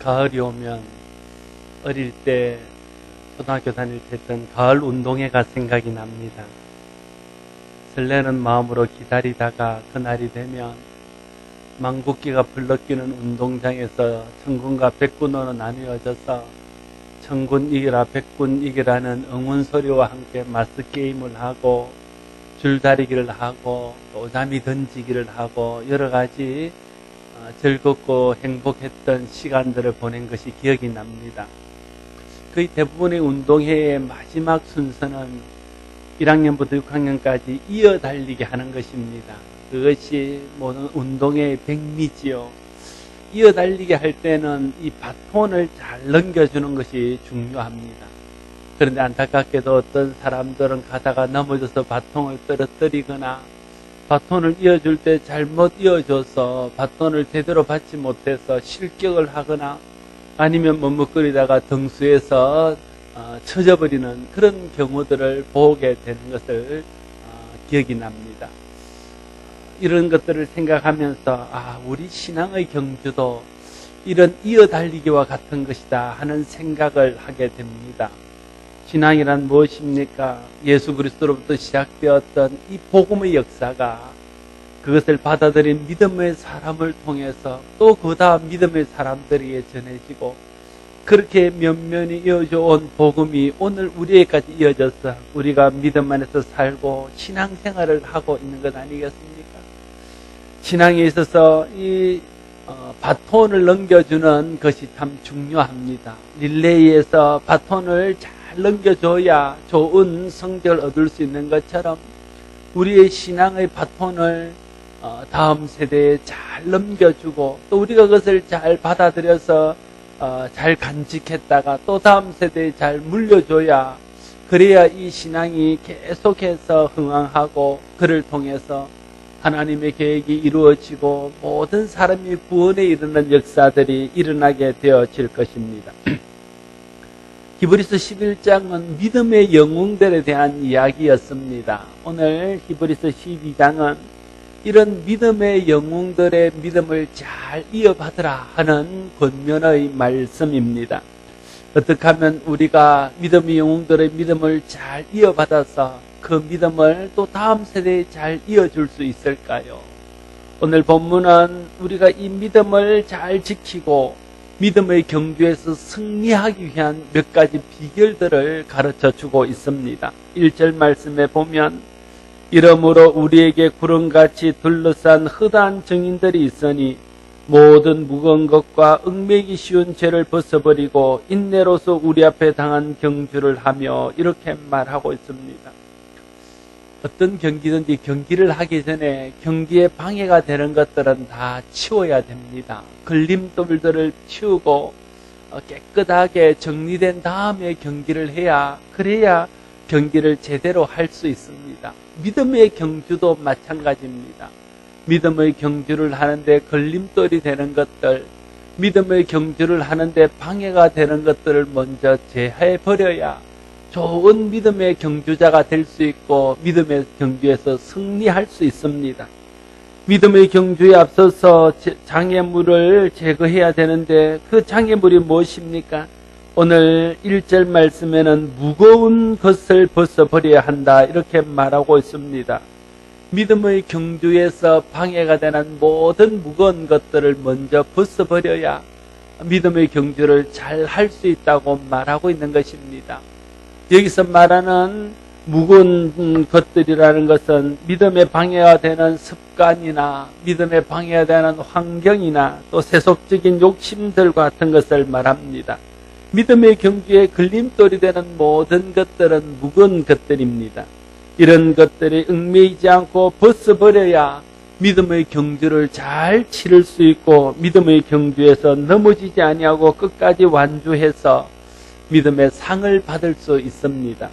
가을이 오면 어릴 때 초등학교 다닐 때 했던 가을 운동회가 생각이 납니다. 설레는 마음으로 기다리다가 그날이 되면 망국기가 불러끼는 운동장에서 천군과 백군으로 나뉘어져서 천군 이기라 백군 이기라는 응원소리와 함께 마스게임을 하고 줄다리기를 하고 오자미 던지기를 하고 여러가지 즐겁고 행복했던 시간들을 보낸 것이 기억이 납니다. 거의 대부분의 운동회의 마지막 순서는 1학년부터 6학년까지 이어 달리기 하는 것입니다. 그것이 모든 운동회의 백미지요. 이어 달리기 할 때는 이 바톤을 잘 넘겨주는 것이 중요합니다. 그런데 안타깝게도 어떤 사람들은 가다가 넘어져서 바톤을 떨어뜨리거나 바톤을 이어줄 때 잘못 이어줘서 바톤을 제대로 받지 못해서 실격을 하거나 아니면 머뭇거리다가 등수에서 쳐져버리는 그런 경우들을 보게 되는 것을 기억이 납니다. 이런 것들을 생각하면서 우리 신앙의 경주도 이런 이어달리기와 같은 것이다 하는 생각을 하게 됩니다. 신앙이란 무엇입니까? 예수 그리스도로부터 시작되었던 이 복음의 역사가 그것을 받아들인 믿음의 사람을 통해서 또 그 다음 믿음의 사람들에게 전해지고 그렇게 면면이 이어져 온 복음이 오늘 우리에게까지 이어져서 우리가 믿음 안에서 살고 신앙생활을 하고 있는 것 아니겠습니까? 신앙에 있어서 이 바톤을 넘겨주는 것이 참 중요합니다. 릴레이에서 바톤을 잘 넘겨줘야 좋은 성적을 얻을 수 있는 것처럼 우리의 신앙의 바톤을 다음 세대에 잘 넘겨주고 또 우리가 그것을 잘 받아들여서 잘 간직했다가 또 다음 세대에 잘 물려줘야 그래야 이 신앙이 계속해서 흥왕하고 그를 통해서 하나님의 계획이 이루어지고 모든 사람이 구원에 이르는 역사들이 일어나게 되어질 것입니다. 히브리서 11장은 믿음의 영웅들에 대한 이야기였습니다. 오늘 히브리서 12장은 이런 믿음의 영웅들의 믿음을 잘 이어받으라 하는 권면의 말씀입니다. 어떻게 하면 우리가 믿음의 영웅들의 믿음을 잘 이어받아서 그 믿음을 또 다음 세대에 잘 이어줄 수 있을까요? 오늘 본문은 우리가 이 믿음을 잘 지키고 믿음의 경주에서 승리하기 위한 몇 가지 비결들을 가르쳐 주고 있습니다. 1절 말씀에 보면 이러므로 우리에게 구름같이 둘러싼 허다한 증인들이 있으니 모든 무거운 것과 얽매기 쉬운 죄를 벗어버리고 인내로서 우리 앞에 당한 경주를 하며 이렇게 말하고 있습니다. 어떤 경기든지 경기를 하기 전에 경기에 방해가 되는 것들은 다 치워야 됩니다. 걸림돌들을 치우고 깨끗하게 정리된 다음에 경기를 해야 그래야 경기를 제대로 할 수 있습니다. 믿음의 경주도 마찬가지입니다. 믿음의 경주를 하는데 걸림돌이 되는 것들, 믿음의 경주를 하는데 방해가 되는 것들을 먼저 제하해 버려야 좋은 믿음의 경주자가 될 수 있고 믿음의 경주에서 승리할 수 있습니다. 믿음의 경주에 앞서서 장애물을 제거해야 되는데 그 장애물이 무엇입니까? 오늘 1절 말씀에는 무거운 것을 벗어버려야 한다 이렇게 말하고 있습니다. 믿음의 경주에서 방해가 되는 모든 무거운 것들을 먼저 벗어버려야 믿음의 경주를 잘 할 수 있다고 말하고 있는 것입니다. 여기서 말하는 무거운 것들이라는 것은 믿음의 방해가 되는 습관이나 믿음의 방해가 되는 환경이나 또 세속적인 욕심들 같은 것을 말합니다. 믿음의 경주에 걸림돌이 되는 모든 것들은 무거운 것들입니다. 이런 것들이 얽매이지 않고 벗어버려야 믿음의 경주를 잘 치를 수 있고 믿음의 경주에서 넘어지지 아니하고 끝까지 완주해서 믿음의 상을 받을 수 있습니다.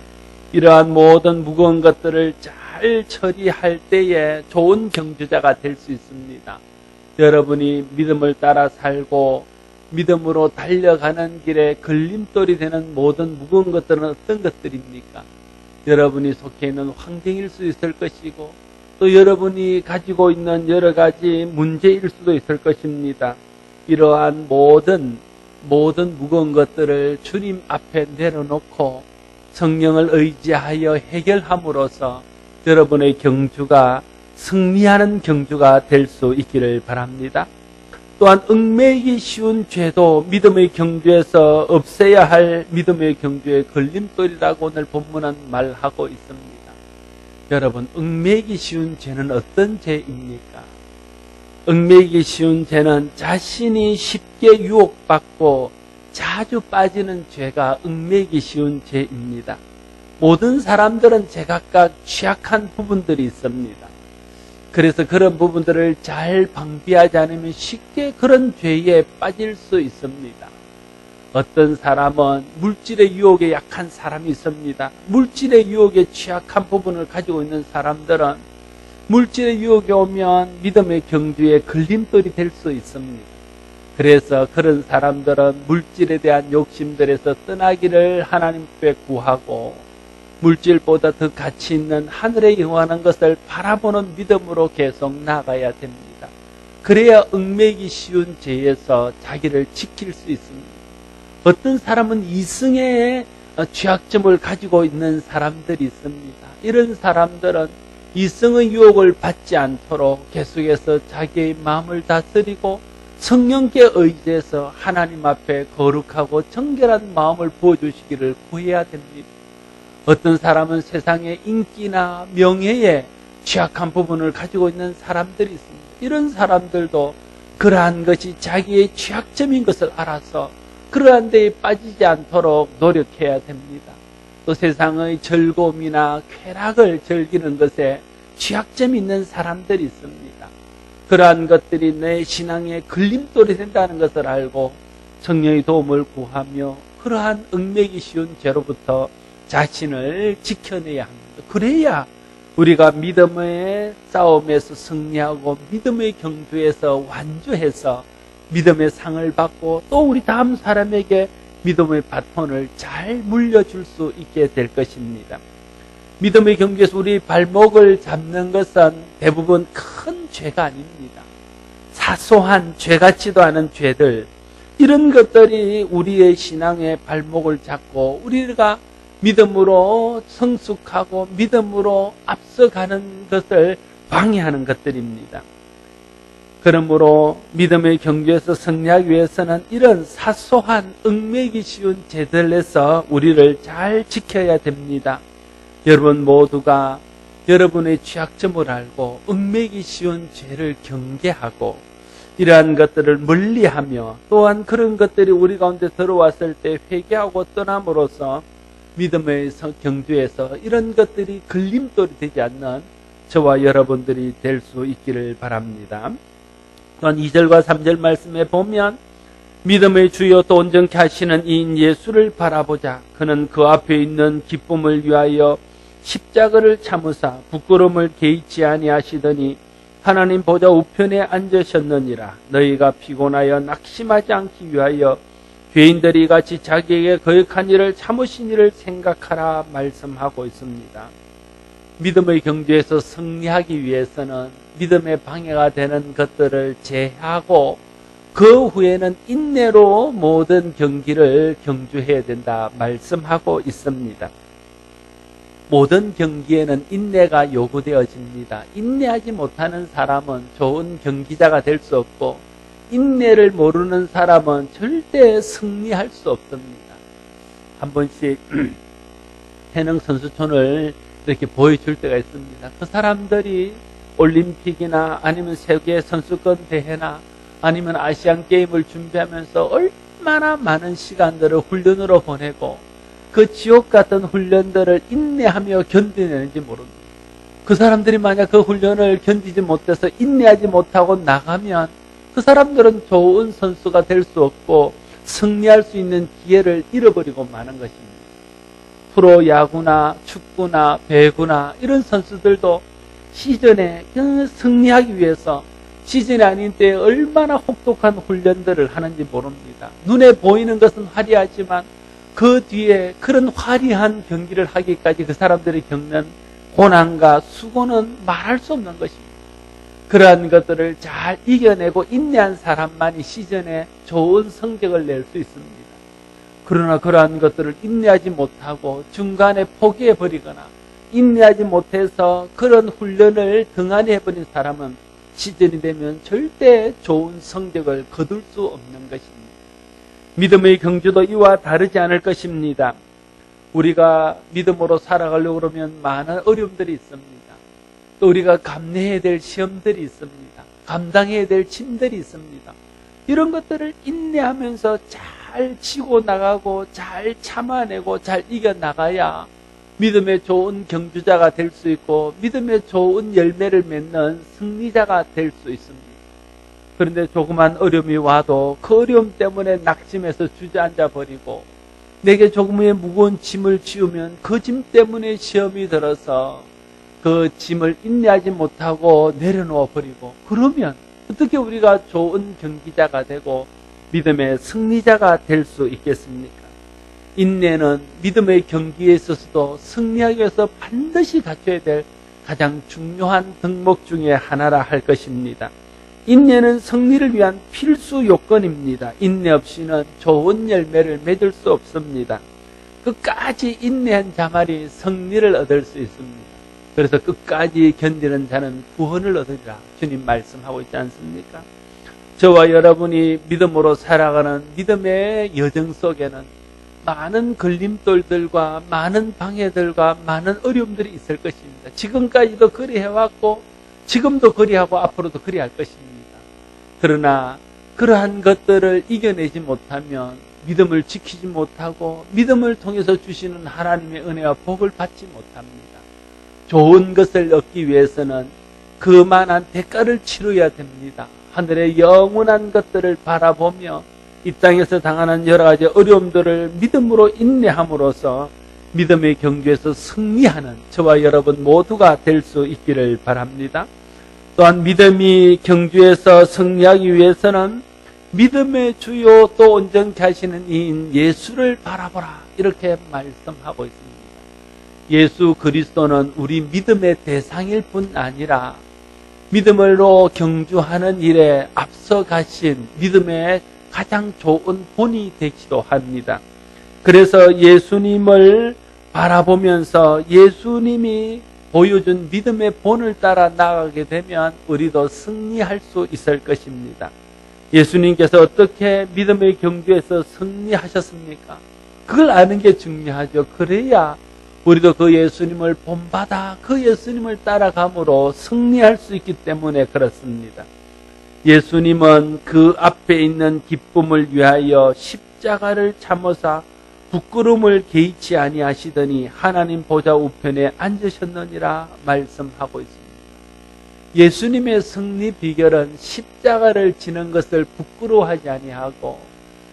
이러한 모든 무거운 것들을 잘 처리할 때에 좋은 경주자가 될 수 있습니다. 여러분이 믿음을 따라 살고 믿음으로 달려가는 길에 걸림돌이 되는 모든 무거운 것들은 어떤 것들입니까? 여러분이 속해 있는 환경일 수 있을 것이고 또 여러분이 가지고 있는 여러 가지 문제일 수도 있을 것입니다. 이러한 모든 모든 무거운 것들을 주님 앞에 내려놓고 성령을 의지하여 해결함으로써 여러분의 경주가 승리하는 경주가 될 수 있기를 바랍니다. 또한 얽매이기 쉬운 죄도 믿음의 경주에서 없애야 할 믿음의 경주의 걸림돌이라고 오늘 본문은 말하고 있습니다. 여러분, 얽매이기 쉬운 죄는 어떤 죄입니까? 얽매이기 쉬운 죄는 자신이 쉽게 유혹받고 자주 빠지는 죄가 얽매이기 쉬운 죄입니다. 모든 사람들은 제각각 취약한 부분들이 있습니다. 그래서 그런 부분들을 잘 방비하지 않으면 쉽게 그런 죄에 빠질 수 있습니다. 어떤 사람은 물질의 유혹에 약한 사람이 있습니다. 물질의 유혹에 취약한 부분을 가지고 있는 사람들은 물질의 유혹이 오면 믿음의 경주에 걸림돌이 될 수 있습니다. 그래서 그런 사람들은 물질에 대한 욕심들에서 떠나기를 하나님께 구하고 물질보다 더 가치 있는 하늘에 영원한 것을 바라보는 믿음으로 계속 나아가야 됩니다. 그래야 얽매이기 쉬운 죄에서 자기를 지킬 수 있습니다. 어떤 사람은 이승의 취약점을 가지고 있는 사람들이 있습니다. 이런 사람들은 이승의 유혹을 받지 않도록 계속해서 자기의 마음을 다스리고 성령께 의지해서 하나님 앞에 거룩하고 정결한 마음을 부어주시기를 구해야 됩니다. 어떤 사람은 세상의 인기나 명예에 취약한 부분을 가지고 있는 사람들이 있습니다. 이런 사람들도 그러한 것이 자기의 취약점인 것을 알아서 그러한 데에 빠지지 않도록 노력해야 됩니다. 또 세상의 즐거움이나 쾌락을 즐기는 것에 취약점이 있는 사람들이 있습니다. 그러한 것들이 내 신앙의 걸림돌이 된다는 것을 알고 성령의 도움을 구하며 그러한 얽매이기 쉬운 죄로부터 자신을 지켜내야 합니다. 그래야 우리가 믿음의 싸움에서 승리하고 믿음의 경주에서 완주해서 믿음의 상을 받고 또 우리 다음 사람에게 믿음의 바톤을 잘 물려줄 수 있게 될 것입니다. 믿음의 경주에서 우리 발목을 잡는 것은 대부분 큰 죄가 아닙니다. 사소한 죄 같지도 않은 죄들, 이런 것들이 우리의 신앙의 발목을 잡고 우리가 믿음으로 성숙하고 믿음으로 앞서가는 것을 방해하는 것들입니다. 그러므로 믿음의 경주에서 승리하기 위해서는 이런 사소한 얽매이기 쉬운 죄들에서 우리를 잘 지켜야 됩니다. 여러분 모두가 여러분의 취약점을 알고 얽매이기 쉬운 죄를 경계하고 이러한 것들을 멀리하며 또한 그런 것들이 우리 가운데 들어왔을 때 회개하고 떠남으로써 믿음의 경주에서 이런 것들이 걸림돌이 되지 않는 저와 여러분들이 될 수 있기를 바랍니다. 또한 2절과 3절 말씀에 보면 믿음의 주요 또 온전케 하시는 이인 예수를 바라보자. 그는 그 앞에 있는 기쁨을 위하여 십자가를 참으사 부끄러움을 개의치 아니하시더니 하나님 보좌 우편에 앉으셨느니라. 너희가 피곤하여 낙심하지 않기 위하여 죄인들이 같이 자기에게 거역한 일을 참으신 일을 생각하라 말씀하고 있습니다. 믿음의 경주에서 승리하기 위해서는 믿음의 방해가 되는 것들을 제하고 그 후에는 인내로 모든 경기를 경주해야 된다 말씀하고 있습니다. 모든 경기에는 인내가 요구되어집니다. 인내하지 못하는 사람은 좋은 경기자가 될 수 없고 인내를 모르는 사람은 절대 승리할 수 없습니다. 한 번씩 해능 선수촌을 이렇게 보여줄 때가 있습니다. 그 사람들이 올림픽이나 아니면 세계 선수권 대회나 아니면 아시안 게임을 준비하면서 얼마나 많은 시간들을 훈련으로 보내고 그 지옥 같은 훈련들을 인내하며 견뎌내는지 모릅니다. 그 사람들이 만약 그 훈련을 견디지 못해서 인내하지 못하고 나가면 그 사람들은 좋은 선수가 될 수 없고 승리할 수 있는 기회를 잃어버리고 마는 것입니다. 프로야구나 축구나 배구나 이런 선수들도 시즌에 승리하기 위해서 시즌이 아닌 때에 얼마나 혹독한 훈련들을 하는지 모릅니다. 눈에 보이는 것은 화려하지만 그 뒤에 그런 화려한 경기를 하기까지 그 사람들이 겪는 고난과 수고는 말할 수 없는 것입니다. 그러한 것들을 잘 이겨내고 인내한 사람만이 시즌에 좋은 성적을 낼 수 있습니다. 그러나 그러한 것들을 인내하지 못하고 중간에 포기해버리거나 인내하지 못해서 그런 훈련을 등한히 해버린 사람은 시즌이 되면 절대 좋은 성적을 거둘 수 없는 것입니다. 믿음의 경주도 이와 다르지 않을 것입니다. 우리가 믿음으로 살아가려고 그러면 많은 어려움들이 있습니다. 또 우리가 감내해야 될 시험들이 있습니다. 감당해야 될 짐들이 있습니다. 이런 것들을 인내하면서 잘 치고 나가고 잘 참아내고 잘 이겨나가야 믿음의 좋은 경주자가 될 수 있고 믿음의 좋은 열매를 맺는 승리자가 될 수 있습니다. 그런데 조그만 어려움이 와도 그 어려움 때문에 낙심해서 주저앉아 버리고 내게 조금의 무거운 짐을 지우면 그 짐 때문에 시험이 들어서 그 짐을 인내하지 못하고 내려놓아 버리고 그러면 어떻게 우리가 좋은 경기자가 되고 믿음의 승리자가 될 수 있겠습니까? 인내는 믿음의 경기에 있어서도 승리하기 위해서 반드시 갖춰야 될 가장 중요한 덕목 중에 하나라 할 것입니다. 인내는 승리를 위한 필수 요건입니다. 인내 없이는 좋은 열매를 맺을 수 없습니다. 끝까지 인내한 자만이 승리를 얻을 수 있습니다. 그래서 끝까지 견디는 자는 구원을 얻으리라 주님 말씀하고 있지 않습니까? 저와 여러분이 믿음으로 살아가는 믿음의 여정 속에는 많은 걸림돌들과 많은 방해들과 많은 어려움들이 있을 것입니다. 지금까지도 그리해왔고 지금도 그리하고 앞으로도 그리할 것입니다. 그러나 그러한 것들을 이겨내지 못하면 믿음을 지키지 못하고 믿음을 통해서 주시는 하나님의 은혜와 복을 받지 못합니다. 좋은 것을 얻기 위해서는 그만한 대가를 치러야 됩니다. 하늘의 영원한 것들을 바라보며 이 땅에서 당하는 여러 가지 어려움들을 믿음으로 인내함으로써 믿음의 경주에서 승리하는 저와 여러분 모두가 될 수 있기를 바랍니다. 또한 믿음이 경주에서 승리하기 위해서는 믿음의 주요 또 온전케 하시는 이인 예수를 바라보라 이렇게 말씀하고 있습니다. 예수 그리스도는 우리 믿음의 대상일 뿐 아니라 믿음으로 경주하는 일에 앞서 가신 믿음의 가장 좋은 본이 되기도 합니다. 그래서 예수님을 바라보면서 예수님이 보여준 믿음의 본을 따라 나가게 되면 우리도 승리할 수 있을 것입니다. 예수님께서 어떻게 믿음의 경주에서 승리하셨습니까? 그걸 아는 게 중요하죠. 그래야 우리도 그 예수님을 본받아 그 예수님을 따라감으로 승리할 수 있기 때문에 그렇습니다. 예수님은 그 앞에 있는 기쁨을 위하여 십자가를 참으사 부끄러움을 개의치 아니하시더니 하나님 보좌 우편에 앉으셨느니라 말씀하고 있습니다. 예수님의 승리 비결은 십자가를 지는 것을 부끄러워하지 아니하고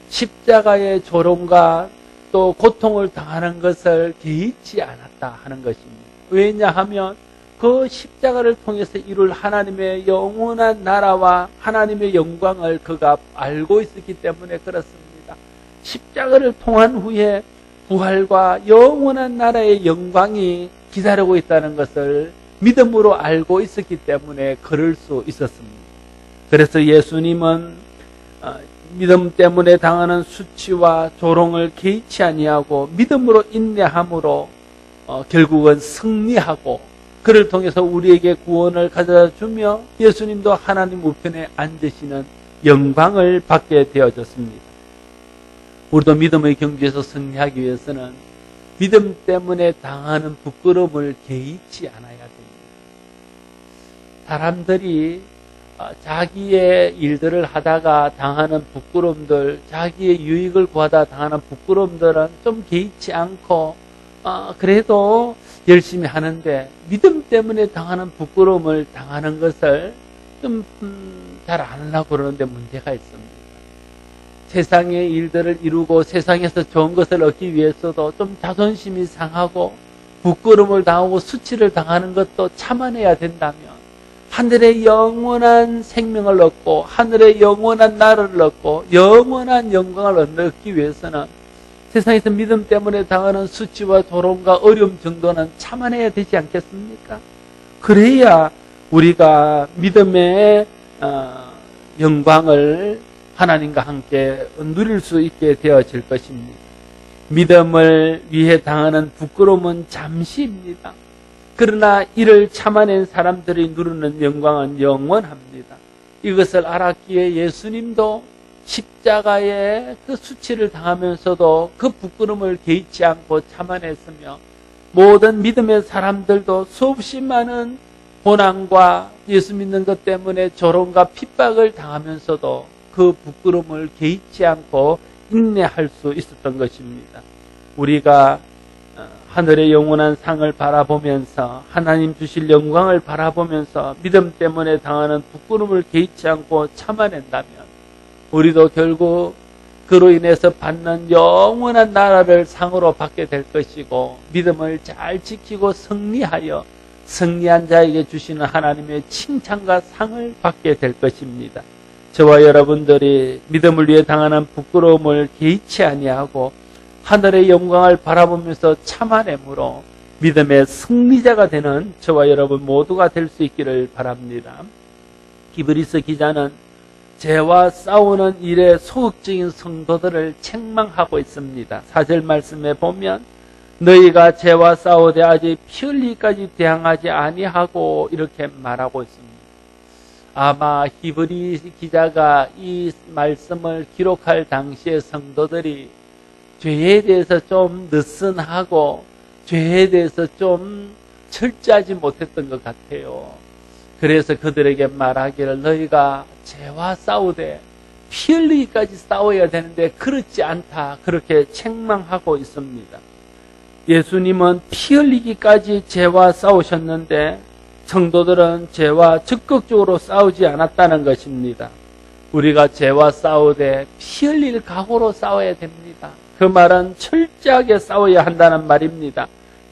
십자가의 조롱과 또 고통을 당하는 것을 개의치 않았다 하는 것입니다. 왜냐하면 그 십자가를 통해서 이룰 하나님의 영원한 나라와 하나님의 영광을 그가 알고 있었기 때문에 그렇습니다. 십자가를 통한 후에 부활과 영원한 나라의 영광이 기다리고 있다는 것을 믿음으로 알고 있었기 때문에 그럴 수 있었습니다. 그래서 예수님은 믿음 때문에 당하는 수치와 조롱을 개의치 아니하고 믿음으로 인내함으로 결국은 승리하고 그를 통해서 우리에게 구원을 가져다 주며 예수님도 하나님 우편에 앉으시는 영광을 받게 되어졌습니다. 우리도 믿음의 경주에서 승리하기 위해서는 믿음 때문에 당하는 부끄러움을 개의치 않아야 됩니다. 사람들이 자기의 일들을 하다가 당하는 부끄러움들, 자기의 유익을 구하다 당하는 부끄러움들은 좀 개의치 않고 그래도 열심히 하는데 믿음 때문에 당하는 부끄러움을 당하는 것을 좀 잘 안 하려고 그러는데 문제가 있습니다. 세상의 일들을 이루고 세상에서 좋은 것을 얻기 위해서도 좀 자존심이 상하고 부끄러움을 당하고 수치를 당하는 것도 참아내야 된다면 하늘의 영원한 생명을 얻고 하늘의 영원한 나라를 얻고 영원한 영광을 얻기 위해서는 세상에서 믿음 때문에 당하는 수치와 조롱과 어려움 정도는 참아내야 되지 않겠습니까? 그래야 우리가 믿음의 영광을 하나님과 함께 누릴 수 있게 되어질 것입니다. 믿음을 위해 당하는 부끄러움은 잠시입니다. 그러나 이를 참아낸 사람들이 누리는 영광은 영원합니다. 이것을 알았기에 예수님도 십자가의 그 수치를 당하면서도 그 부끄러움을 개의치 않고 참아냈으며, 모든 믿음의 사람들도 수없이 많은 고난과 예수 믿는 것 때문에 조롱과 핍박을 당하면서도 그 부끄러움을 개의치 않고 인내할 수 있었던 것입니다. 우리가 하늘의 영원한 상을 바라보면서, 하나님 주실 영광을 바라보면서 믿음 때문에 당하는 부끄러움을 개의치 않고 참아낸다면, 우리도 결국 그로 인해서 받는 영원한 나라를 상으로 받게 될 것이고, 믿음을 잘 지키고 승리하여 승리한 자에게 주시는 하나님의 칭찬과 상을 받게 될 것입니다. 저와 여러분들이 믿음을 위해 당하는 부끄러움을 개의치 아니하고 하늘의 영광을 바라보면서 참아내므로 믿음의 승리자가 되는 저와 여러분 모두가 될 수 있기를 바랍니다. 히브리서 기자는 죄와 싸우는 일에 소극적인 성도들을 책망하고 있습니다. 4절 말씀에 보면 너희가 죄와 싸우되 아직 피 흘리기까지 대항하지 아니하고 이렇게 말하고 있습니다. 아마 히브리 기자가 이 말씀을 기록할 당시의 성도들이 죄에 대해서 좀 느슨하고 죄에 대해서 좀 철저하지 못했던 것 같아요. 그래서 그들에게 말하기를 너희가 죄와 싸우되 피 흘리기까지 싸워야 되는데 그렇지 않다, 그렇게 책망하고 있습니다. 예수님은 피 흘리기까지 죄와 싸우셨는데 성도들은 죄와 적극적으로 싸우지 않았다는 것입니다. 우리가 죄와 싸우되 피 흘릴 각오로 싸워야 됩니다. 그 말은 철저하게 싸워야 한다는 말입니다.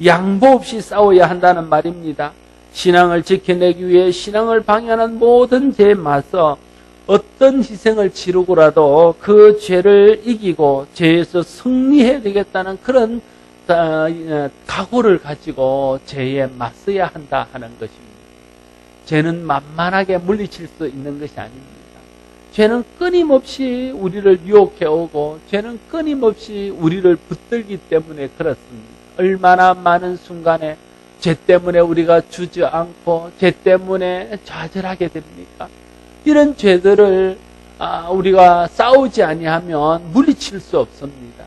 양보 없이 싸워야 한다는 말입니다. 신앙을 지켜내기 위해 신앙을 방해하는 모든 죄에 맞서 어떤 희생을 치르고라도 그 죄를 이기고 죄에서 승리해야 되겠다는 그런 각오를 가지고 죄에 맞서야 한다 하는 것입니다. 죄는 만만하게 물리칠 수 있는 것이 아닙니다. 죄는 끊임없이 우리를 유혹해 오고 죄는 끊임없이 우리를 붙들기 때문에 그렇습니다. 얼마나 많은 순간에 죄 때문에 우리가 주저앉고 죄 때문에 좌절하게 됩니까? 이런 죄들을 우리가 싸우지 아니하면 물리칠 수 없습니다.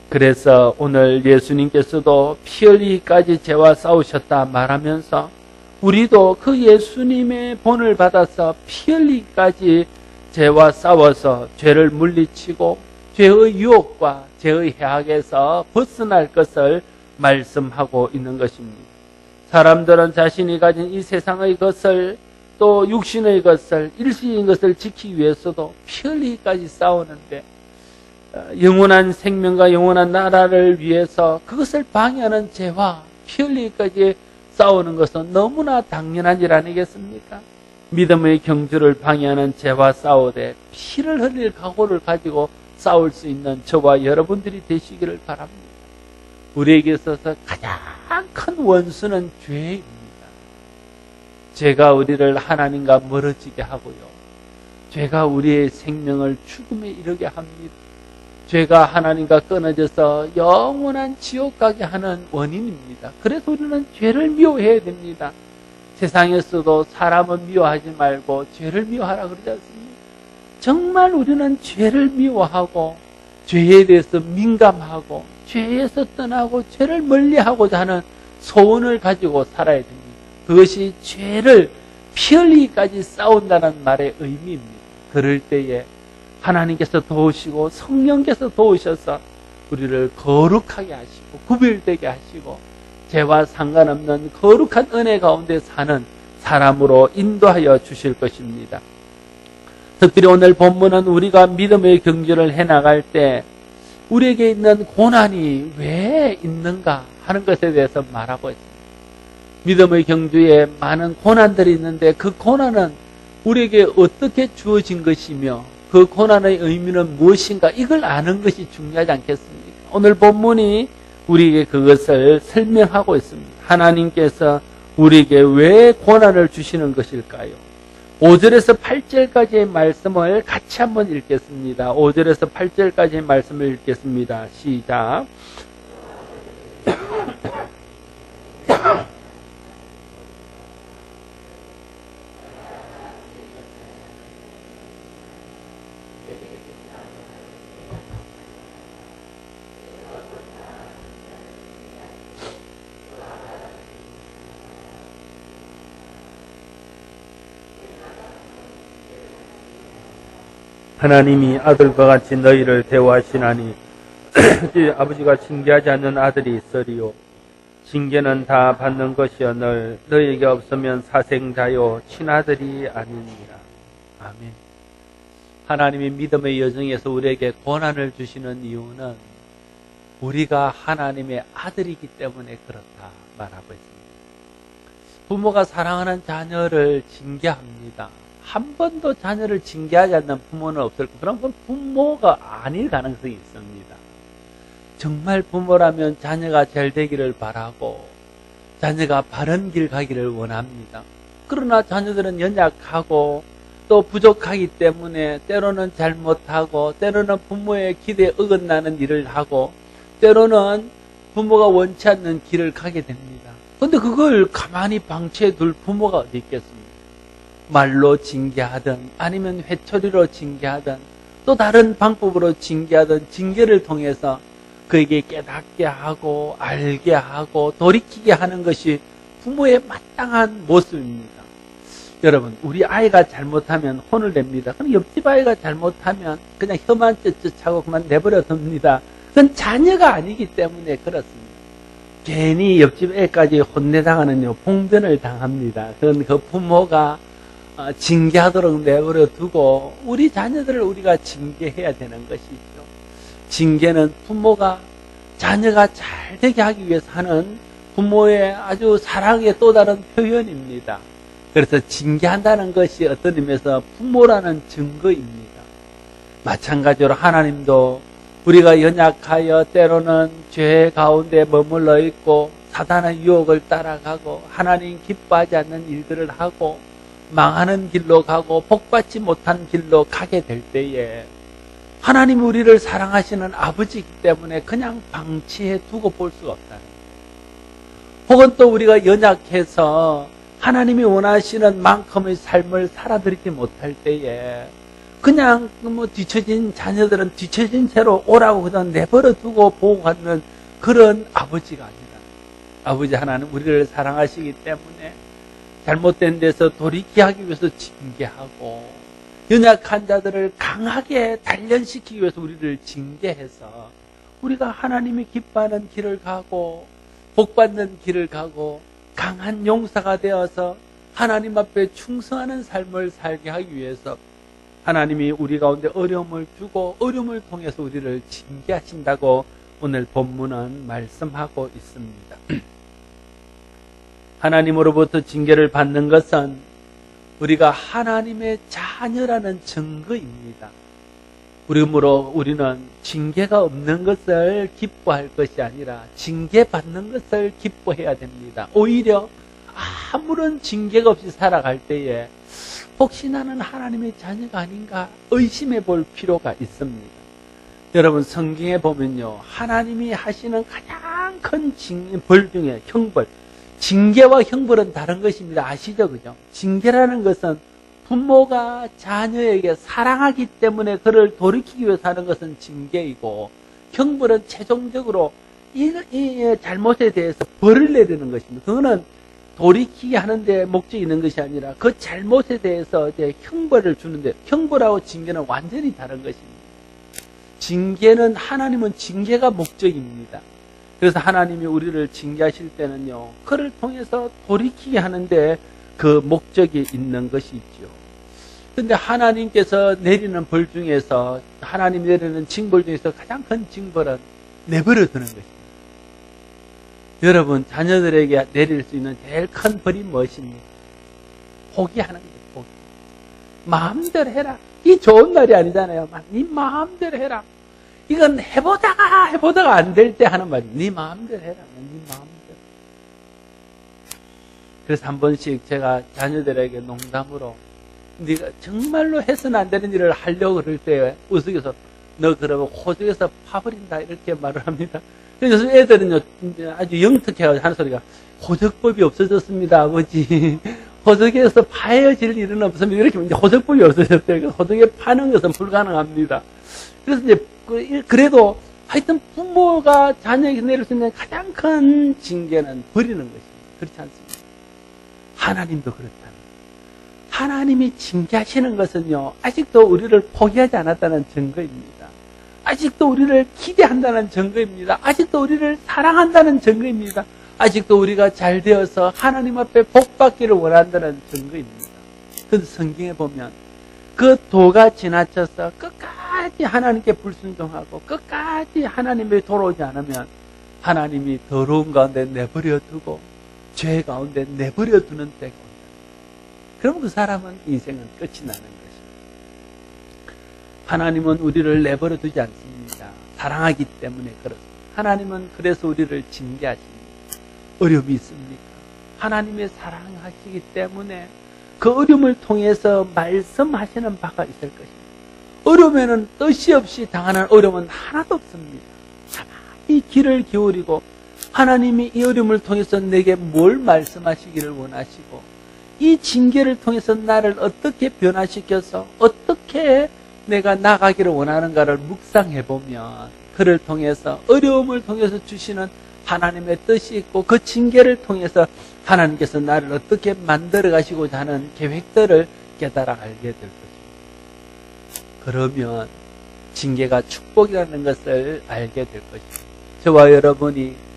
그래서 오늘 예수님께서도 피 흘리기까지 죄와 싸우셨다 말하면서 우리도 그 예수님의 본을 받아서 피 흘리기까지 죄와 싸워서 죄를 물리치고 죄의 유혹과 죄의 해악에서 벗어날 것을 말씀하고 있는 것입니다. 사람들은 자신이 가진 이 세상의 것을 또 육신의 것을 일시적인 것을 지키기 위해서도 피 흘리기까지 싸우는데 영원한 생명과 영원한 나라를 위해서 그것을 방해하는 죄와 피 흘리기까지 싸우는 것은 너무나 당연한 일 아니겠습니까? 믿음의 경주를 방해하는 죄와 싸우되 피를 흘릴 각오를 가지고 싸울 수 있는 저와 여러분들이 되시기를 바랍니다. 우리에게 있어서 가장 큰 원수는 죄입니다. 죄가 우리를 하나님과 멀어지게 하고요. 죄가 우리의 생명을 죽음에 이르게 합니다. 죄가 하나님과 끊어져서 영원한 지옥 가게 하는 원인입니다. 그래서 우리는 죄를 미워해야 됩니다. 세상에서도 사람은 미워하지 말고 죄를 미워하라 그러지 않습니까? 정말 우리는 죄를 미워하고 죄에 대해서 민감하고 죄에서 떠나고 죄를 멀리하고자 하는 소원을 가지고 살아야 됩니다. 그것이 죄를 피 흘리기까지 싸운다는 말의 의미입니다. 그럴 때에 하나님께서 도우시고 성령께서 도우셔서 우리를 거룩하게 하시고 구별되게 하시고 죄와 상관없는 거룩한 은혜 가운데 사는 사람으로 인도하여 주실 것입니다. 특별히 오늘 본문은 우리가 믿음의 경주를 해나갈 때 우리에게 있는 고난이 왜 있는가 하는 것에 대해서 말하고 있습니다. 믿음의 경주에 많은 고난들이 있는데 그 고난은 우리에게 어떻게 주어진 것이며 그 고난의 의미는 무엇인가, 이걸 아는 것이 중요하지 않겠습니까? 오늘 본문이 우리에게 그것을 설명하고 있습니다. 하나님께서 우리에게 왜 고난을 주시는 것일까요? 5절에서 8절까지의 말씀을 같이 한번 읽겠습니다. 5절에서 8절까지의 말씀을 읽겠습니다. 시작. 하나님이 아들과 같이 너희를 대우하시나니 아버지가 징계하지 않는 아들이 있으리요. 징계는 다 받는 것이여 너희에게 없으면 사생자요 친아들이 아니니라. 아멘. 하나님이 믿음의 여정에서 우리에게 고난을 주시는 이유는 우리가 하나님의 아들이기 때문에 그렇다 말하고 있습니다. 부모가 사랑하는 자녀를 징계합니다. 한 번도 자녀를 징계하지 않는 부모는 없을 거고, 그런 건 부모가 아닐 가능성이 있습니다. 정말 부모라면 자녀가 잘 되기를 바라고 자녀가 바른 길 가기를 원합니다. 그러나 자녀들은 연약하고 또 부족하기 때문에 때로는 잘못하고 때로는 부모의 기대에 어긋나는 일을 하고 때로는 부모가 원치 않는 길을 가게 됩니다. 그런데 그걸 가만히 방치해 둘 부모가 어디 있겠습니까? 말로 징계하든 아니면 회초리로 징계하든 또 다른 방법으로 징계하든 징계를 통해서 그에게 깨닫게 하고 알게 하고 돌이키게 하는 것이 부모의 마땅한 모습입니다. 여러분, 우리 아이가 잘못하면 혼을 냅니다. 그럼 옆집 아이가 잘못하면 그냥 혀만 쯧쯧하고 그만 내버려 둡니다. 그건 자녀가 아니기 때문에 그렇습니다. 괜히 옆집 애까지 혼내당하는 봉변을 당합니다. 그건 그 부모가 징계하도록 내버려 두고 우리 자녀들을 우리가 징계해야 되는 것이죠. 징계는 부모가 자녀가 잘 되게 하기 위해서 하는 부모의 아주 사랑의 또 다른 표현입니다. 그래서 징계한다는 것이 어떤 의미에서 부모라는 증거입니다. 마찬가지로 하나님도 우리가 연약하여 때로는 죄 가운데 머물러 있고 사단의 유혹을 따라가고 하나님 기뻐하지 않는 일들을 하고 망하는 길로 가고 복받지 못한 길로 가게 될 때에 하나님 우리를 사랑하시는 아버지이기 때문에 그냥 방치해 두고 볼 수가 없다는 거예요. 혹은 또 우리가 연약해서 하나님이 원하시는 만큼의 삶을 살아드리지 못할 때에 그냥 뒤처진 자녀들은 뒤처진 채로 오라고 그냥 내버려 두고 보고 가는 그런 아버지가 아니라 아버지 하나님 우리를 사랑하시기 때문에 잘못된 데서 돌이키게 하기 위해서 징계하고 연약한 자들을 강하게 단련시키기 위해서 우리를 징계해서 우리가 하나님이 기뻐하는 길을 가고 복받는 길을 가고 강한 용사가 되어서 하나님 앞에 충성하는 삶을 살게 하기 위해서 하나님이 우리 가운데 어려움을 주고 어려움을 통해서 우리를 징계하신다고 오늘 본문은 말씀하고 있습니다. 하나님으로부터 징계를 받는 것은 우리가 하나님의 자녀라는 증거입니다. 그러므로 우리는 징계가 없는 것을 기뻐할 것이 아니라 징계받는 것을 기뻐해야 됩니다. 오히려 아무런 징계가 없이 살아갈 때에 혹시 나는 하나님의 자녀가 아닌가 의심해 볼 필요가 있습니다. 여러분 성경에 보면요, 하나님이 하시는 가장 큰 벌 중에 형벌, 징계와 형벌은 다른 것입니다. 아시죠? 그죠? 징계라는 것은 부모가 자녀에게 사랑하기 때문에 그를 돌이키기 위해서 하는 것은 징계이고, 형벌은 최종적으로 이 잘못에 대해서 벌을 내리는 것입니다. 그거는 돌이키게 하는데 목적이 있는 것이 아니라 그 잘못에 대해서 이제 형벌을 주는데, 형벌하고 징계는 완전히 다른 것입니다. 징계는 하나님은 징계가 목적입니다. 그래서 하나님이 우리를 징계하실 때는요, 그를 통해서 돌이키게 하는데 그 목적이 있는 것이죠. 그런데 하나님께서 내리는 벌 중에서, 하나님이 내리는 징벌 중에서 가장 큰 징벌은 내버려 두는 것입니다. 여러분, 자녀들에게 내릴 수 있는 제일 큰 벌이 무엇입니까? 포기하는 거예요. 포기. 마음대로 해라. 이 좋은 날이 아니잖아요. 네 마음대로 해라. 이건 해보다가 안 될 때 하는 말이에요. 네 마음대로 해라. 네 마음대로. 그래서 한 번씩 제가 자녀들에게 농담으로 네가 정말로 해서는 안 되는 일을 하려고 그럴 때 우스갯소리로 너 그러면 호적에서 파버린다 이렇게 말을 합니다. 그래서 애들은요 아주 영특해가지고 하는 소리가 호적법이 없어졌습니다 아버지. 호적에서 파여질 일은 없습니다. 이렇게 이제 호적법이 없어졌대요. 호적에 파는 것은 불가능합니다. 그래서 이제 그래도 하여튼 부모가 자녀에게 내릴 수 있는 가장 큰 징계는 버리는 것입니다. 그렇지 않습니까? 하나님도 그렇다. 하나님이 징계하시는 것은요, 아직도 우리를 포기하지 않았다는 증거입니다. 아직도 우리를 기대한다는 증거입니다. 아직도 우리를 사랑한다는 증거입니다. 아직도 우리가 잘 되어서 하나님 앞에 복받기를 원한다는 증거입니다. 그래서 성경에 보면 그 도가 지나쳐서 끝까지 하나님께 불순종하고 끝까지 하나님께 돌아오지 않으면 하나님이 더러운 가운데 내버려 두고 죄 가운데 내버려 두는 때가 온다. 그럼 그 사람은 인생은 끝이 나는 것입니다. 하나님은 우리를 내버려 두지 않습니다. 사랑하기 때문에 그렇습니다. 하나님은 그래서 우리를 징계하십니다. 어려움이 있습니까? 하나님의 사랑하시기 때문에 그 어려움을 통해서 말씀하시는 바가 있을 것입니다. 어려움에는 뜻이 없이 당하는 어려움은 하나도 없습니다. 가만히 귀를 기울이고 하나님이 이 어려움을 통해서 내게 뭘 말씀하시기를 원하시고 이 징계를 통해서 나를 어떻게 변화시켜서 어떻게 내가 나가기를 원하는가를 묵상해보면 그를 통해서 어려움을 통해서 주시는 하나님의 뜻이 있고 그 징계를 통해서 하나님께서 나를 어떻게 만들어 가시고자 하는 계획들을 깨달아 알게 될 것입니다. 그러면 징계가 축복이라는 것을 알게 될 것입니다. 저와 여러분이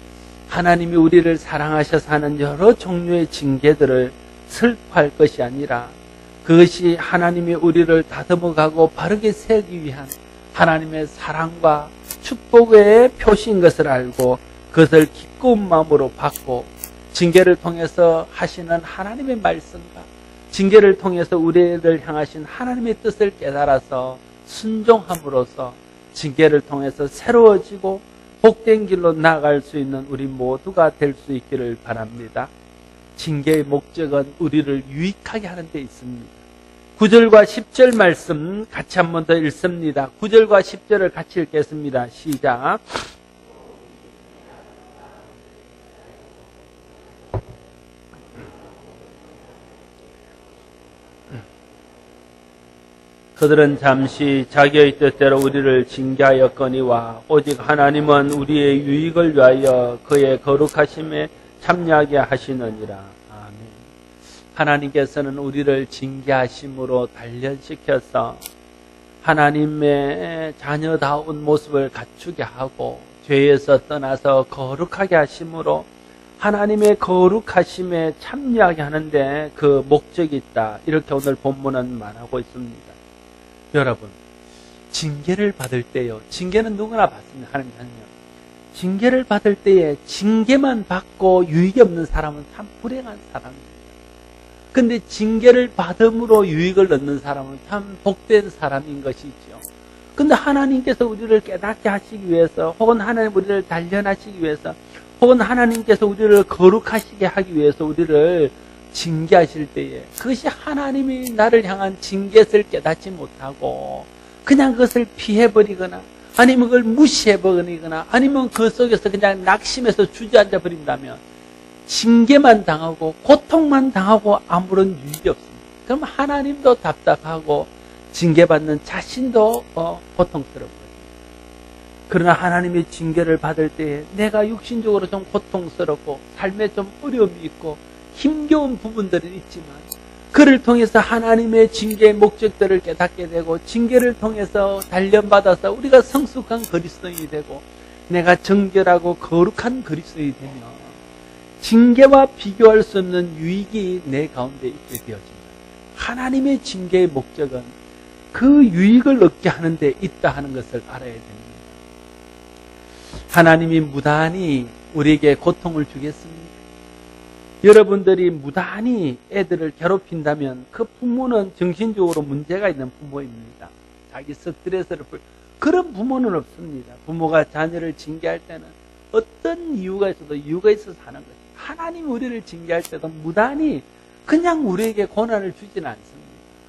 하나님이 우리를 사랑하셔서 하는 여러 종류의 징계들을 슬퍼할 것이 아니라 그것이 하나님이 우리를 다듬어가고 바르게 세우기 위한 하나님의 사랑과 축복의 표시인 것을 알고 그것을 기꺼운 마음으로 받고 징계를 통해서 하시는 하나님의 말씀과 징계를 통해서 우리를 향하신 하나님의 뜻을 깨달아서 순종함으로써 징계를 통해서 새로워지고 복된 길로 나아갈 수 있는 우리 모두가 될 수 있기를 바랍니다. 징계의 목적은 우리를 유익하게 하는 데 있습니다. 9절과 10절 말씀 같이 한 번 더 읽습니다. 9절과 10절을 같이 읽겠습니다. 시작. 그들은 잠시 자기의 뜻대로 우리를 징계하였거니와 오직 하나님은 우리의 유익을 위하여 그의 거룩하심에 참여하게 하시느니라. 아멘. 하나님께서는 우리를 징계하심으로 단련시켜서 하나님의 자녀다운 모습을 갖추게 하고 죄에서 떠나서 거룩하게 하심으로 하나님의 거룩하심에 참여하게 하는데 그 목적이 있다. 이렇게 오늘 본문은 말하고 있습니다. 여러분, 징계를 받을 때요. 징계는 누구나 받습니다. 하나님 자녀. 징계를 받을 때에 징계만 받고 유익이 없는 사람은 참 불행한 사람입니다. 근데 징계를 받음으로 유익을 얻는 사람은 참 복된 사람인 것이죠. 근데 하나님께서 우리를 깨닫게 하시기 위해서 혹은 하나님 우리를 단련하시기 위해서 혹은 하나님께서 우리를 거룩하시게 하기 위해서 우리를 징계하실 때에 그것이 하나님이 나를 향한 징계를 깨닫지 못하고 그냥 그것을 피해버리거나 아니면 그걸 무시해버리거나 아니면 그 속에서 그냥 낙심해서 주저앉아 버린다면 징계만 당하고 고통만 당하고 아무런 유익이 없습니다. 그럼 하나님도 답답하고 징계받는 자신도 고통스럽고 그러나 하나님의 징계를 받을 때에 내가 육신적으로 좀 고통스럽고 삶에 좀 어려움이 있고 힘겨운 부분들은 있지만 그를 통해서 하나님의 징계의 목적들을 깨닫게 되고 징계를 통해서 단련받아서 우리가 성숙한 그리스도인이 되고 내가 정결하고 거룩한 그리스도인이 되며 징계와 비교할 수 없는 유익이 내 가운데 있게 되어집니다. 하나님의 징계의 목적은 그 유익을 얻게 하는 데 있다 하는 것을 알아야 됩니다. 하나님이 무단히 우리에게 고통을 주겠습니까? 여러분들이 무단히 애들을 괴롭힌다면 그 부모는 정신적으로 문제가 있는 부모입니다. 자기 스트레스를 그런 부모는 없습니다. 부모가 자녀를 징계할 때는 어떤 이유가 있어도 이유가 있어서 하는 것입니다. 하나님 우리를 징계할 때도 무단히 그냥 우리에게 고난을 주지는 않습니다.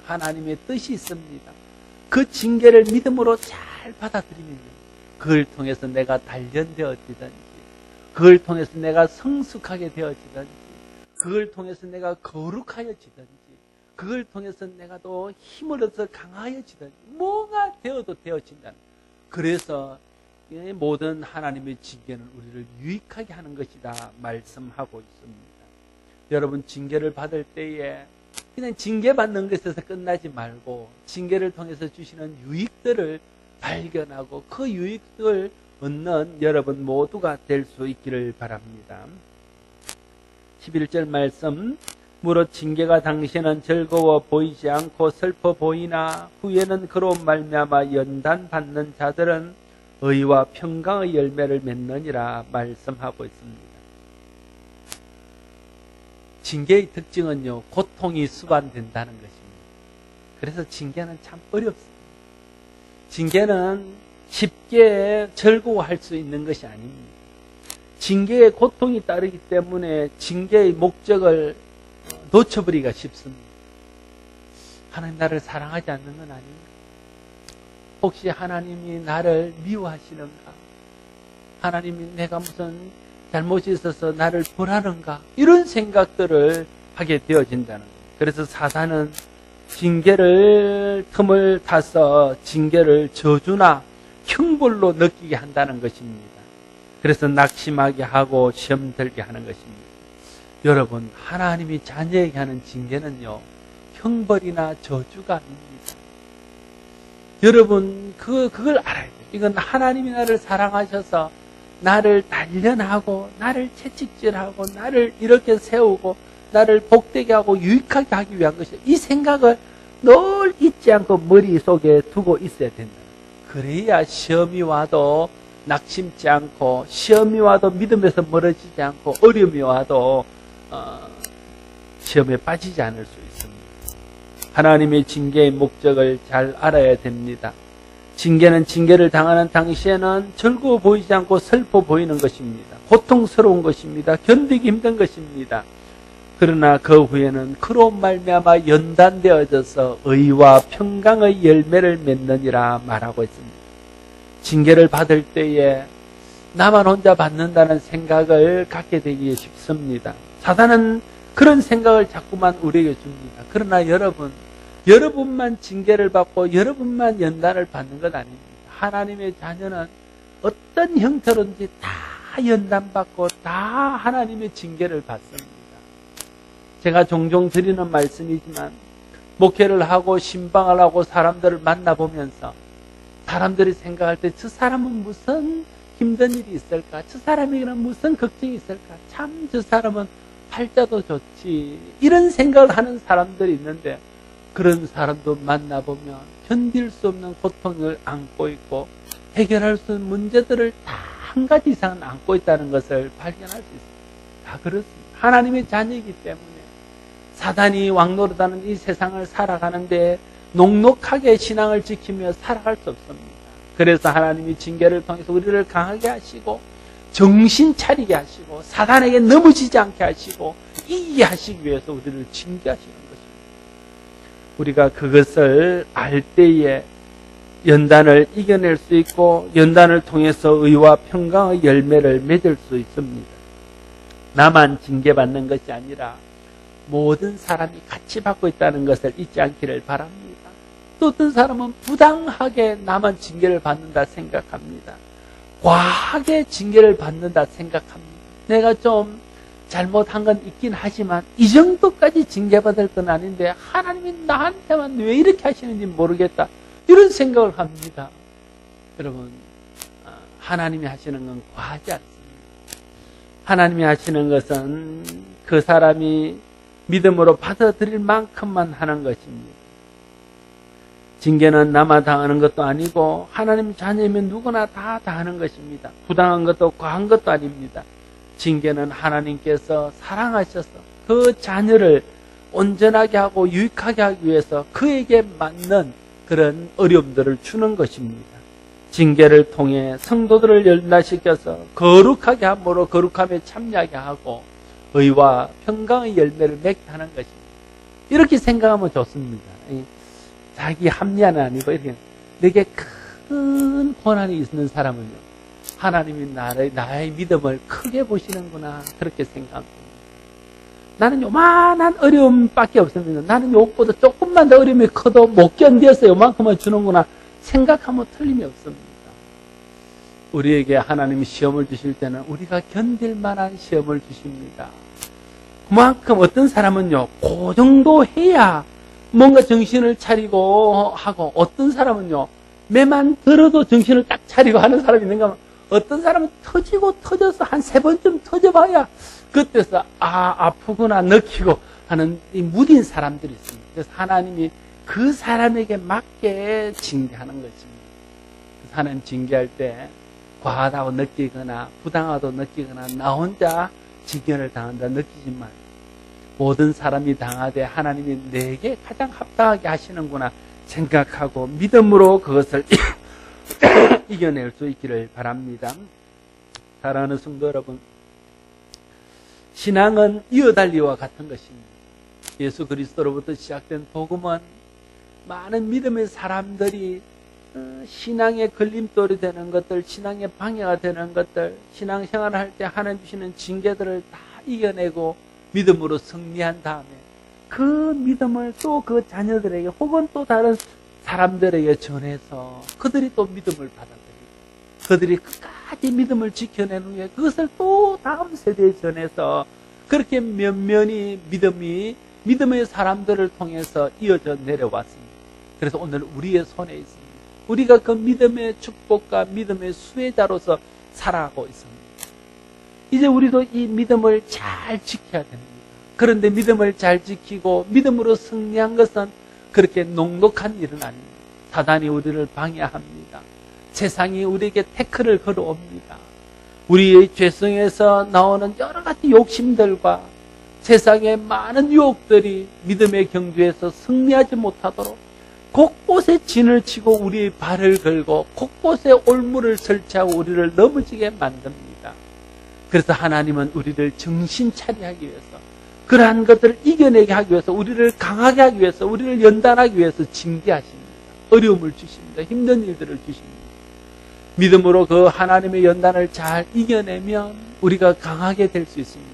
하나님의 뜻이 있습니다. 그 징계를 믿음으로 잘 받아들이면요, 그걸 통해서 내가 단련되어지든지, 그걸 통해서 내가 성숙하게 되어지든지, 그걸 통해서 내가 거룩하여지든지, 그걸 통해서 내가 또 힘을 얻어서 강하여지든지, 뭐가 되어도 되어진다는, 그래서 모든 하나님의 징계는 우리를 유익하게 하는 것이다 말씀하고 있습니다. 여러분, 징계를 받을 때에 그냥 징계받는 것에서 끝나지 말고 징계를 통해서 주시는 유익들을 발견하고 그 유익을 얻는 여러분 모두가 될 수 있기를 바랍니다. 11절 말씀, 무릇 징계가 당시에는 즐거워 보이지 않고 슬퍼 보이나 후에는 그로 말미암아 연단받는 자들은 의와 평강의 열매를 맺느니라 말씀하고 있습니다. 징계의 특징은요, 고통이 수반된다는 것입니다. 그래서 징계는 참 어렵습니다. 징계는 쉽게 즐거워할 수 있는 것이 아닙니다. 징계에 고통이 따르기 때문에 징계의 목적을 놓쳐버리기가 쉽습니다. 하나님 나를 사랑하지 않는 건 아닌가? 혹시 하나님이 나를 미워하시는가? 하나님이 내가 무슨 잘못이 있어서 나를 벌하는가? 이런 생각들을 하게 되어진다는 거예요. 그래서 사단은 징계를 틈을 타서 징계를 저주나 형벌로 느끼게 한다는 것입니다. 그래서 낙심하게 하고 시험 들게 하는 것입니다. 여러분, 하나님이 자녀에게 하는 징계는요, 형벌이나 저주가 아닙니다. 여러분, 그걸 알아야 돼요. 이건 하나님이 나를 사랑하셔서 나를 단련하고 나를 채찍질하고 나를 이렇게 세우고 나를 복되게 하고 유익하게 하기 위한 것이에요. 이 생각을 늘 잊지 않고 머릿속에 두고 있어야 된다. 그래야 시험이 와도 낙심치 않고, 시험이 와도 믿음에서 멀어지지 않고, 어려움이 와도 시험에 빠지지 않을 수 있습니다. 하나님의 징계의 목적을 잘 알아야 됩니다. 징계는 징계를 당하는 당시에는 즐거워 보이지 않고 슬퍼 보이는 것입니다. 고통스러운 것입니다. 견디기 힘든 것입니다. 그러나 그 후에는 그로 말미암아 연단되어져서 의와 평강의 열매를 맺느니라 말하고 있습니다. 징계를 받을 때에 나만 혼자 받는다는 생각을 갖게 되기 쉽습니다. 사단은 그런 생각을 자꾸만 우리에게 줍니다. 그러나 여러분만 징계를 받고 여러분만 연단을 받는 것 아닙니다. 하나님의 자녀는 어떤 형태로든지 다 연단받고 다 하나님의 징계를 받습니다. 제가 종종 드리는 말씀이지만, 목회를 하고 신방을 하고 사람들을 만나보면서 사람들이 생각할 때 저 사람은 무슨 힘든 일이 있을까? 저 사람에게는 무슨 걱정이 있을까? 참 저 사람은 팔자도 좋지. 이런 생각을 하는 사람들이 있는데, 그런 사람도 만나보면 견딜 수 없는 고통을 안고 있고 해결할 수 있는 문제들을 다 한 가지 이상은 안고 있다는 것을 발견할 수 있습니다. 다 그렇습니다. 하나님의 자녀이기 때문에 사단이 왕노릇하는 이 세상을 살아가는데 녹록하게 신앙을 지키며 살아갈 수 없습니다. 그래서 하나님이 징계를 통해서 우리를 강하게 하시고 정신 차리게 하시고 사단에게 넘어지지 않게 하시고 이기게 하시기 위해서 우리를 징계하시는 것입니다. 우리가 그것을 알 때에 연단을 이겨낼 수 있고 연단을 통해서 의와 평강의 열매를 맺을 수 있습니다. 나만 징계받는 것이 아니라 모든 사람이 같이 받고 있다는 것을 잊지 않기를 바랍니다. 또 어떤 사람은 부당하게 나만 징계를 받는다 생각합니다. 과하게 징계를 받는다 생각합니다. 내가 좀 잘못한 건 있긴 하지만 이 정도까지 징계받을 건 아닌데 하나님이 나한테만 왜 이렇게 하시는지 모르겠다. 이런 생각을 합니다. 여러분, 하나님이 하시는 건 과하지 않습니다. 하나님이 하시는 것은 그 사람이 믿음으로 받아들일 만큼만 하는 것입니다. 징계는 나만 당하는 것도 아니고 하나님 자녀이면 누구나 다 당하는 것입니다. 부당한 것도 과한 것도 아닙니다. 징계는 하나님께서 사랑하셔서 그 자녀를 온전하게 하고 유익하게 하기 위해서 그에게 맞는 그런 어려움들을 주는 것입니다. 징계를 통해 성도들을 연단시켜서 거룩하게 함으로 거룩함에 참여하게 하고 의와 평강의 열매를 맺게 하는 것입니다. 이렇게 생각하면 좋습니다. 자기 합리화는 아니고 이렇게 내게 큰 고난이 있는 사람은요, 하나님이 나의 믿음을 크게 보시는구나, 그렇게 생각합니다. 나는 요만한 어려움밖에 없습니다. 나는 요것보다 조금만 더 어려움이 커도 못 견뎌서 요만큼만 주는구나 생각하면 틀림이 없습니다. 우리에게 하나님이 시험을 주실 때는 우리가 견딜 만한 시험을 주십니다. 그만큼 어떤 사람은요, 그 정도 해야 뭔가 정신을 차리고 하고, 어떤 사람은요, 매만 들어도 정신을 딱 차리고 하는 사람이 있는가 하면, 어떤 사람은 터지고 터져서 한 3번쯤 터져봐야 그때서 아프구나 느끼고 하는 이 무딘 사람들이 있습니다. 그래서 하나님이 그 사람에게 맞게 징계하는 것입니다. 그래서 하나님 징계할 때 과하다고 느끼거나 부당하다고 느끼거나 나 혼자 징계를 당한다 느끼지 말고, 모든 사람이 당하되 하나님이 내게 가장 합당하게 하시는구나 생각하고 믿음으로 그것을 이겨낼 수 있기를 바랍니다. 사랑하는 성도 여러분, 신앙은 이어달리와 같은 것입니다. 예수 그리스도로부터 시작된 복음은 많은 믿음의 사람들이 신앙의 걸림돌이 되는 것들, 신앙의 방해가 되는 것들, 신앙생활을 할 때 하나님 주시는 징계들을 다 이겨내고 믿음으로 승리한 다음에 그 믿음을 또 그 자녀들에게 혹은 또 다른 사람들에게 전해서 그들이 또 믿음을 받아들이고 그들이 끝까지 믿음을 지켜낸 후에 그것을 또 다음 세대에 전해서 그렇게 면면이 믿음의 사람들을 통해서 이어져 내려왔습니다. 그래서 오늘 우리의 손에 있습니다. 우리가 그 믿음의 축복과 믿음의 수혜자로서 살아가고 있습니다. 이제 우리도 이 믿음을 잘 지켜야 됩니다. 그런데 믿음을 잘 지키고 믿음으로 승리한 것은 그렇게 녹록한 일은 아닙니다. 사단이 우리를 방해합니다. 세상이 우리에게 태클을 걸어옵니다. 우리의 죄성에서 나오는 여러 가지 욕심들과 세상의 많은 유혹들이 믿음의 경주에서 승리하지 못하도록 곳곳에 진을 치고 우리의 발을 걸고 곳곳에 올무를 설치하고 우리를 넘어지게 만듭니다. 그래서 하나님은 우리를 정신 차리게 하기 위해서, 그러한 것들을 이겨내게 하기 위해서, 우리를 강하게 하기 위해서, 우리를 연단하기 위해서 징계하십니다. 어려움을 주십니다. 힘든 일들을 주십니다. 믿음으로 그 하나님의 연단을 잘 이겨내면 우리가 강하게 될 수 있습니다.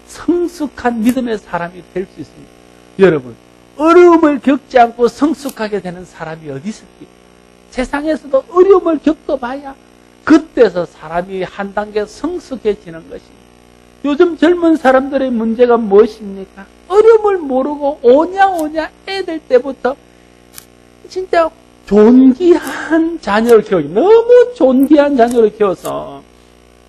성숙한 믿음의 사람이 될 수 있습니다. 여러분, 어려움을 겪지 않고 성숙하게 되는 사람이 어디 있습니까? 세상에서도 어려움을 겪어봐야 그때서 사람이 한 단계 성숙해지는 것입니다. 요즘 젊은 사람들의 문제가 무엇입니까? 어려움을 모르고 오냐 애들 때부터 진짜 존귀한 자녀를 키우기, 너무 존귀한 자녀를 키워서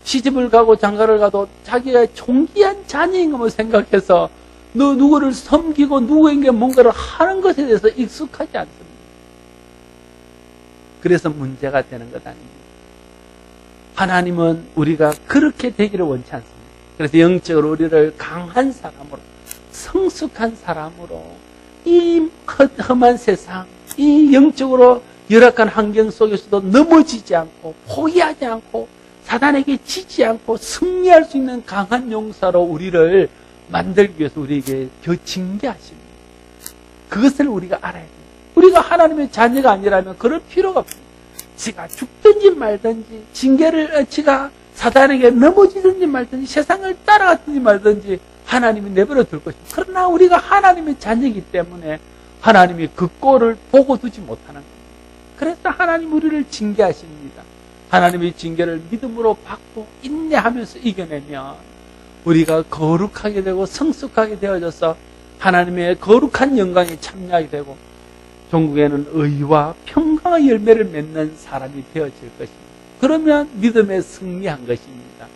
시집을 가고 장가를 가도 자기가 존귀한 자녀인 것을 생각해서 누구를 섬기고 누구에게 뭔가를 하는 것에 대해서 익숙하지 않습니다. 그래서 문제가 되는 것 아닙니다. 하나님은 우리가 그렇게 되기를 원치 않습니다. 그래서 영적으로 우리를 강한 사람으로, 성숙한 사람으로 이 험한 세상, 이 영적으로 열악한 환경 속에서도 넘어지지 않고 포기하지 않고 사단에게 지지 않고 승리할 수 있는 강한 용사로 우리를 만들기 위해서 우리에게 징계하십니다. 그것을 우리가 알아야 돼요. 우리가 하나님의 자녀가 아니라면 그럴 필요가 없습니다. 지가 죽든지 말든지, 지가 사단에게 넘어지든지 말든지, 세상을 따라갔든지 말든지 하나님이 내버려 둘 것입니다. 그러나 우리가 하나님의 자녀이기 때문에 하나님이 그 꼴을 보고 두지 못하는 겁니다. 그래서 하나님 우리를 징계하십니다. 하나님의 징계를 믿음으로 받고 인내하면서 이겨내면 우리가 거룩하게 되고 성숙하게 되어져서 하나님의 거룩한 영광에 참여하게 되고 종국에는 의와 평강의 열매를 맺는 사람이 되어질 것입니다. 그러면 믿음에 승리한 것입니다.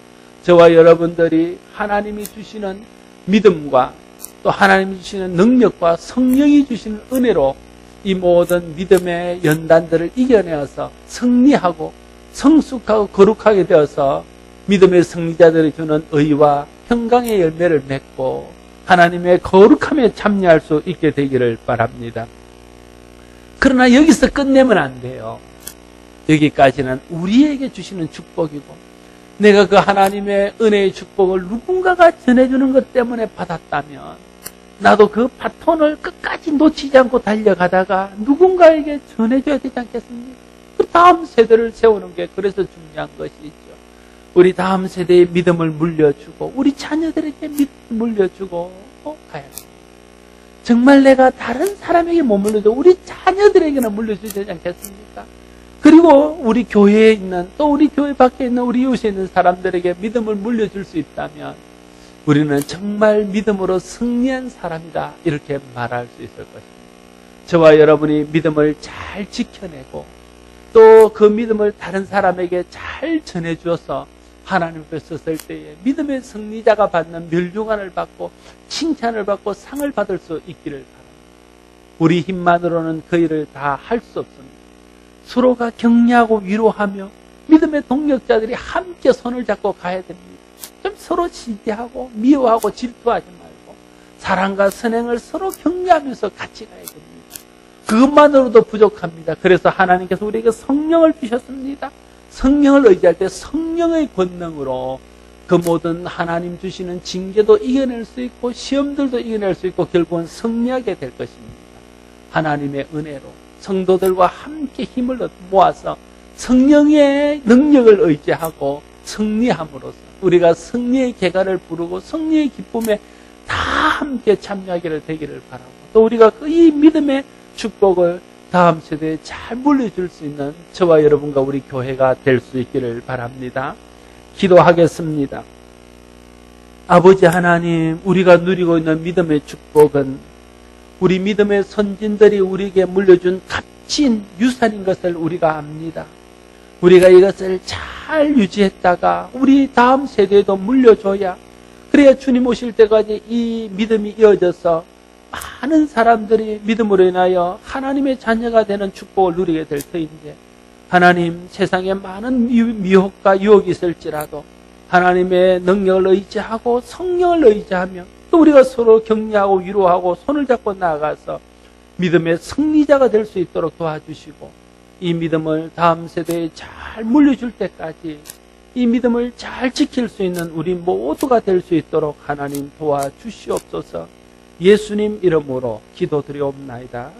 저와 여러분들이 하나님이 주시는 믿음과 또 하나님이 주시는 능력과 성령이 주시는 은혜로 이 모든 믿음의 연단들을 이겨내어서 승리하고 성숙하고 거룩하게 되어서 믿음의 승리자들이 주는 의와 평강의 열매를 맺고 하나님의 거룩함에 참여할 수 있게 되기를 바랍니다. 그러나 여기서 끝내면 안 돼요. 여기까지는 우리에게 주시는 축복이고 내가 그 하나님의 은혜의 축복을 누군가가 전해주는 것 때문에 받았다면 나도 그 바톤을 끝까지 놓치지 않고 달려가다가 누군가에게 전해줘야 되지 않겠습니까? 그 다음 세대를 세우는 게 그래서 중요한 것이죠. 우리 다음 세대의 믿음을 물려주고 우리 자녀들에게 믿음을 물려주고 가야 합니다. 정말 내가 다른 사람에게 못 물려줘 우리 자녀들에게는 물려주지 되지 않겠습니까? 그리고 우리 교회에 있는 또 우리 교회 밖에 있는 우리 이웃에 있는 사람들에게 믿음을 물려줄 수 있다면 우리는 정말 믿음으로 승리한 사람이다 이렇게 말할 수 있을 것입니다. 저와 여러분이 믿음을 잘 지켜내고 또 그 믿음을 다른 사람에게 잘 전해주어서 하나님 앞에 섰을 때에 믿음의 승리자가 받는 멸류관을 받고 칭찬을 받고 상을 받을 수 있기를 바랍니다. 우리 힘만으로는 그 일을 다 할 수 없습니다. 서로가 격려하고 위로하며 믿음의 동력자들이 함께 손을 잡고 가야 됩니다. 좀 서로 지지하고 미워하고 질투하지 말고 사랑과 선행을 서로 격려하면서 같이 가야 됩니다. 그것만으로도 부족합니다. 그래서 하나님께서 우리에게 성령을 주셨습니다. 성령을 의지할 때 성령의 권능으로 그 모든 하나님 주시는 징계도 이겨낼 수 있고 시험들도 이겨낼 수 있고 결국은 승리하게 될 것입니다. 하나님의 은혜로 성도들과 함께 힘을 모아서 성령의 능력을 의지하고 승리함으로써 우리가 승리의 계가를 부르고 승리의 기쁨에 다 함께 참여하기를 되기를 바라고 또 우리가 이 믿음의 축복을 다음 세대에 잘 물려줄 수 있는 저와 여러분과 우리 교회가 될 수 있기를 바랍니다. 기도하겠습니다. 아버지 하나님, 우리가 누리고 있는 믿음의 축복은 우리 믿음의 선진들이 우리에게 물려준 값진 유산인 것을 우리가 압니다. 우리가 이것을 잘 유지했다가 우리 다음 세대에도 물려줘야 그래야 주님 오실 때까지 이 믿음이 이어져서 많은 사람들이 믿음으로 인하여 하나님의 자녀가 되는 축복을 누리게 될 터인데 하나님 세상에 많은 미혹과 유혹이 있을지라도 하나님의 능력을 의지하고 성령을 의지하며 또 우리가 서로 격려하고 위로하고 손을 잡고 나아가서 믿음의 승리자가 될 수 있도록 도와주시고 이 믿음을 다음 세대에 잘 물려줄 때까지 이 믿음을 잘 지킬 수 있는 우리 모두가 될 수 있도록 하나님 도와주시옵소서. 예수님 이름으로 기도드리옵나이다.